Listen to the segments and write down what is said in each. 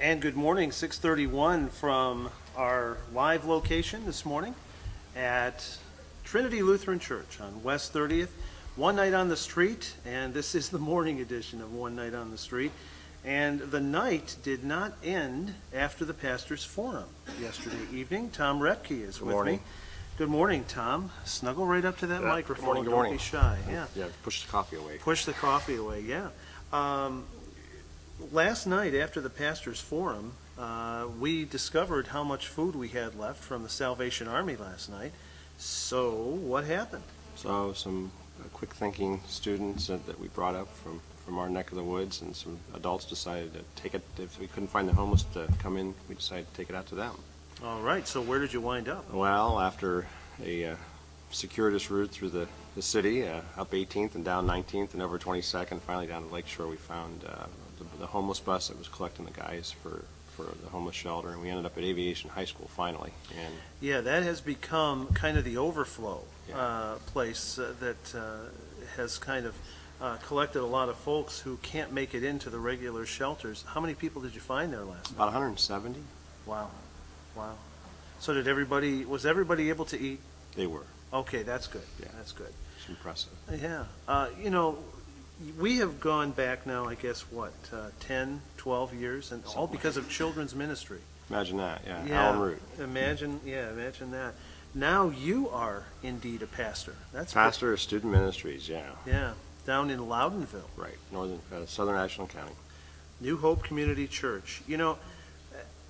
And good morning, 6:31 from our live location this morning at Trinity Lutheran Church on West 30th. One Night on the Street, and this is the morning edition of One Night on the Street. And the night did not end after the pastor's forum yesterday evening. Tom Roepke is with me. Good morning, Tom. Snuggle right up to that microphone. Good morning. Don't be shy. Yeah, push the coffee away. Push the coffee away, yeah. Last night after the pastor's forum, we discovered how much food we had left from the Salvation Army last night. So what happened? So some quick thinking students that we brought up from our neck of the woods, and some adults decided to take it. If we couldn't find the homeless to come in, we decided to take it out to them. All right, so where did you wind up? Well, after a circuitous route through the city, up 18th and down 19th and over 22nd, finally down to Lakeshore, we found the homeless bus that was collecting the guys for the homeless shelter, and we ended up at Aviation High School finally. And yeah, that has become kind of the overflow place that has kind of collected a lot of folks who can't make it into the regular shelters. How many people did you find there last night? About 170. Wow. So was everybody able to eat? They were. Okay, that's good. Yeah. That's good. It's impressive. Yeah. We have gone back now, I guess, 10, 12 years, and all because of children's ministry. Imagine that, yeah. Yeah. Alan Root. Imagine that. Now you are indeed a pastor. That's Pastor of Student Ministries, yeah. Yeah, down in Loudonville. Right, Southern Ashland County. New Hope Community Church.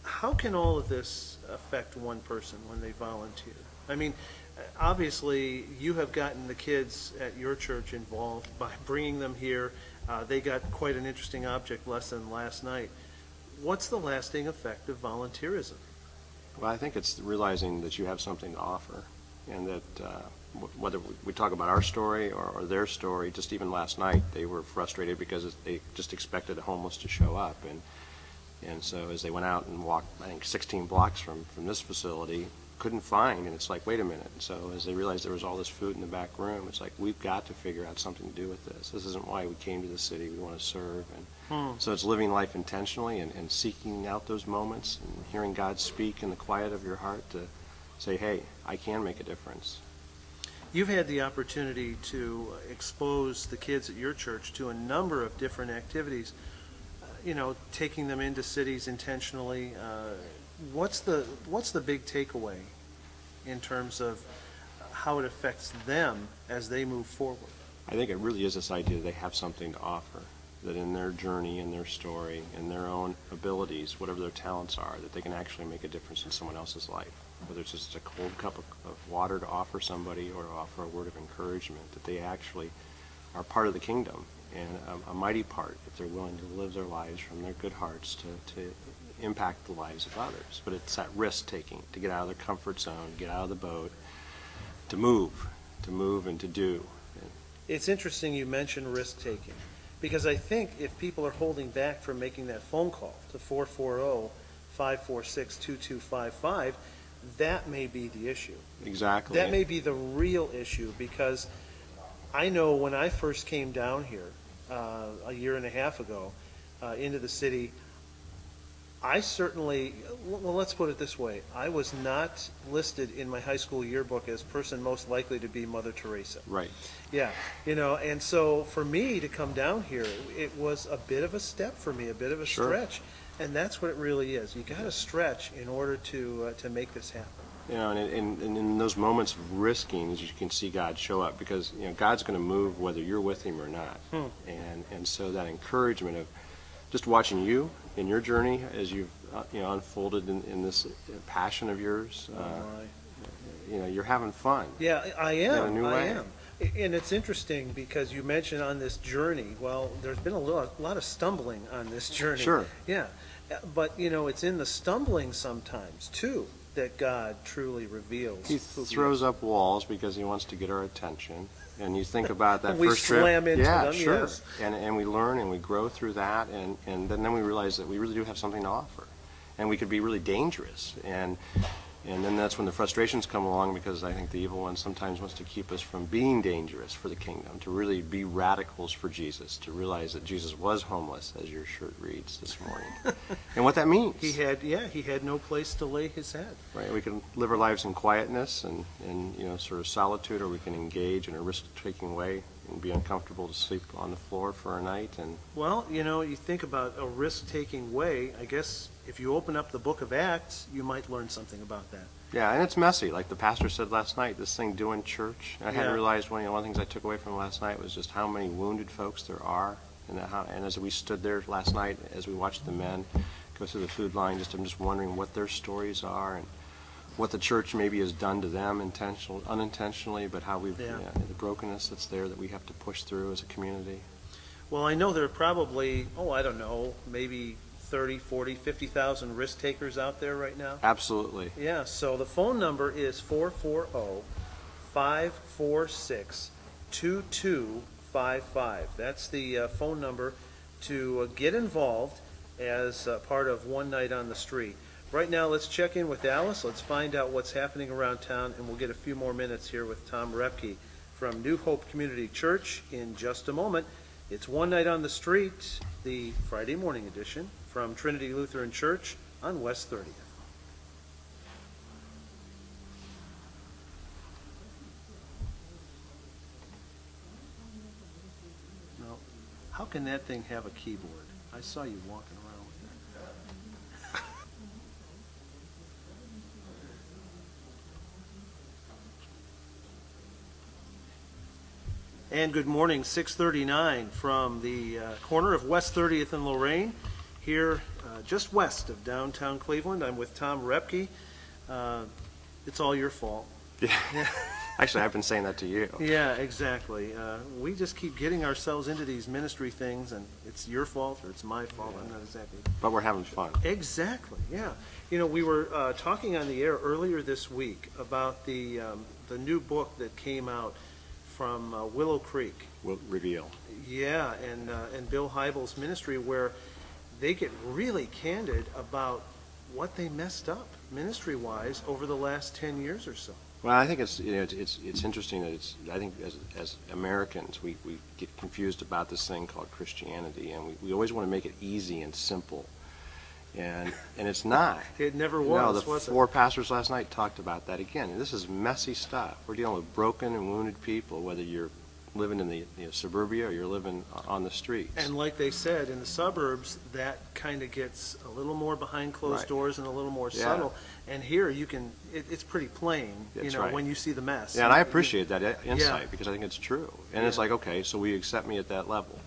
How can all of this affect one person when they volunteer? I mean, obviously, you have gotten the kids at your church involved by bringing them here. They got quite an interesting object lesson last night. What's the lasting effect of volunteerism? Well, I think it's realizing that you have something to offer, and that whether we talk about our story or their story, just even last night, they were frustrated because they just expected the homeless to show up. And so as they went out and walked, I think, 16 blocks from this facility, couldn't find, and it's like, wait a minute. So as they realized there was all this food in the back room, it's like, we've got to figure out something to do with this. This isn't why we came to the city. We want to serve. And so it's living life intentionally and seeking out those moments and hearing God speak in the quiet of your heart to say, hey, I can make a difference. You've had the opportunity to expose the kids at your church to a number of different activities, taking them into cities intentionally. What's the big takeaway in terms of how it affects them as they move forward? I think it really is this idea that they have something to offer, that in their journey, in their story, in their own abilities, whatever their talents are, that they can actually make a difference in someone else's life. Whether it's just a cold cup of water to offer somebody or to offer a word of encouragement, that they actually are part of the kingdom, and a mighty part if they're willing to live their lives from their good hearts to impact the lives of others. But it's that risk-taking, to get out of their comfort zone, get out of the boat, to move and to do. It's interesting you mentioned risk-taking, because I think if people are holding back from making that phone call to 440-546-2255, that may be the issue. Exactly. That may be the real issue, because I know when I first came down here a year and a half ago into the city, let's put it this way, I was not listed in my high school yearbook as person most likely to be Mother Teresa. Right. Yeah, and so for me to come down here, it was a bit of a step for me, a bit of a stretch, and that's what it really is. You got to stretch in order to make this happen. And in those moments of risking, you can see God show up, because God's going to move whether you're with Him or not. And so that encouragement of just watching you in your journey as you've unfolded in this passion of yours, you're having fun. Yeah, I am. In a new way. I am. And it's interesting because you mentioned on this journey, well, there's been a lot of stumbling on this journey. Sure. Yeah. But, it's in the stumbling sometimes, too, that God truly reveals. He throws up walls because He wants to get our attention. And you think about that we first trip. slam into them, sure. Yes. And we learn and we grow through that, and then we realize that we really do have something to offer. And we could be really dangerous. And And then that's when the frustrations come along, because I think the evil one sometimes wants to keep us from being dangerous for the kingdom, to really be radicals for Jesus, to realize that Jesus was homeless, as your shirt reads this morning, and what that means. He had no place to lay his head. Right, we can live our lives in quietness and sort of solitude, or we can engage in a risk-taking way and be uncomfortable to sleep on the floor for a night. And well, you think about a risk-taking way. I guess if you open up the book of Acts, you might learn something about that. Yeah, and it's messy. Like the pastor said last night, this thing doing church. I hadn't Yeah. realized one of the things I took away from last night was just how many wounded folks there are. And as we stood there last night, as we watched the men go through the food line, I'm just wondering what their stories are and what the church maybe has done to them unintentionally, but how we've, Yeah. the brokenness that's there that we have to push through as a community. Well, I know there are probably, I don't know, maybe 30, 40, 50,000 risk takers out there right now. Absolutely. Yeah, so the phone number is 440-546-2255. That's the phone number to get involved as part of One Night on the Street. Right now, let's check in with Alice. Let's find out what's happening around town, and we'll get a few more minutes here with Tom Roepke from New Hope Community Church in just a moment. It's One Night on the Street, the Friday morning edition from Trinity Lutheran Church on West 30th. Now, how can that thing have a keyboard? I saw you walking around with that. And good morning, 6:39 from the corner of West 30th and Lorraine, here just west of downtown Cleveland. I'm with Tom Roepke. It's all your fault. Yeah. Actually, I've been saying that to you. Yeah, exactly. We just keep getting ourselves into these ministry things, and it's your fault or it's my fault. I'm not exactly. But we're having fun. Exactly, yeah. We were talking on the air earlier this week about the new book that came out from Willow Creek. We'll reveal. Yeah, and Bill Hybels' ministry, where they get really candid about what they messed up ministry-wise over the last 10 years or so. Well, I think it's interesting that I think as Americans we get confused about this thing called Christianity, and we always want to make it easy and simple, and it's not. It never was. No, the four pastors last night talked about that again. This is messy stuff. We're dealing with broken and wounded people, whether you're living in the suburbia or you're living on the streets. And like they said, in the suburbs, that kind of gets a little more behind closed doors and a little more subtle. And here it's pretty plain, when you see the mess. Yeah, and I appreciate that insight because I think it's true. And it's like, okay, so we accept me at that level.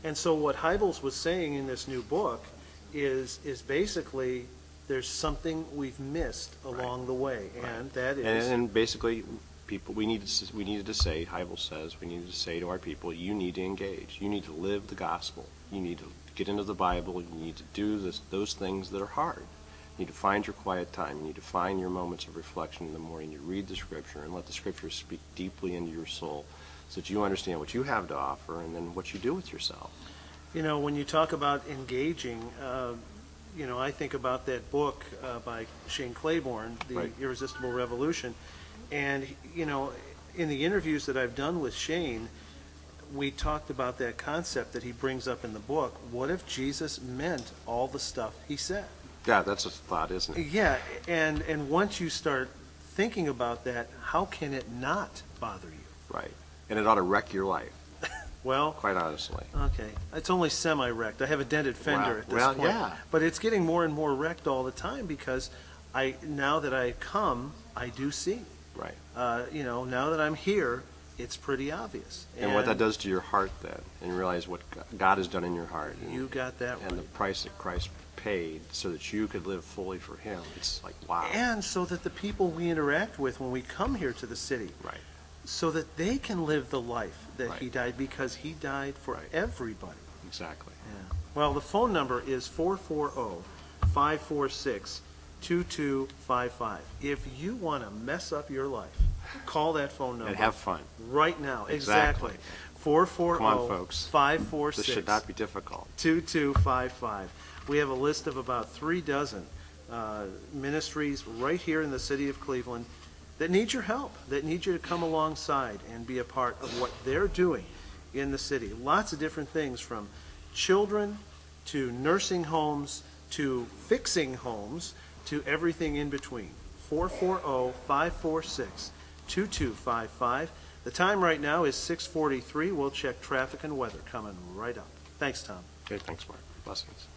And so what Hybels was saying in this new book is basically there's something we've missed along the way, and that is... And basically... people, we needed to say, Hybels says, we needed to say to our people, you need to engage. You need to live the gospel. You need to get into the Bible. You need to do those things that are hard. You need to find your quiet time. You need to find your moments of reflection in the morning. You read the Scripture and let the Scripture speak deeply into your soul so that you understand what you have to offer and then what you do with yourself. When you talk about engaging, I think about that book by Shane Claiborne, The Irresistible Revolution. And, in the interviews that I've done with Shane, we talked about that concept that he brings up in the book. What if Jesus meant all the stuff he said? Yeah, that's a thought, isn't it? Yeah, and once you start thinking about that, how can it not bother you? Right. And it ought to wreck your life. Well, quite honestly. Okay. It's only semi-wrecked. I have a dented fender at this point. Yeah. But it's getting more and more wrecked all the time because now that I come, I do see. Right. Now that I'm here, it's pretty obvious. And what that does to your heart then, and you realize what God has done in your heart. You got that right. And the price that Christ paid so that you could live fully for Him. It's like, wow. And so that the people we interact with when we come here to the city, right, so that they can live the life that He died, because He died for everybody. Exactly. Yeah. Well, the phone number is 440-546-2255. If you want to mess up your life, call that phone number. And have fun. Right now. Exactly. 440-546. This should not be difficult. 2255. We have a list of about 3 dozen ministries right here in the city of Cleveland that need your help, that need you to come alongside and be a part of what they're doing in the city. Lots of different things, from children to nursing homes to fixing homes to everything in between. 440-546-2255. The time right now is 6:43. We'll check traffic and weather coming right up. Thanks, Tom. Okay, thanks, Mark. Blessings.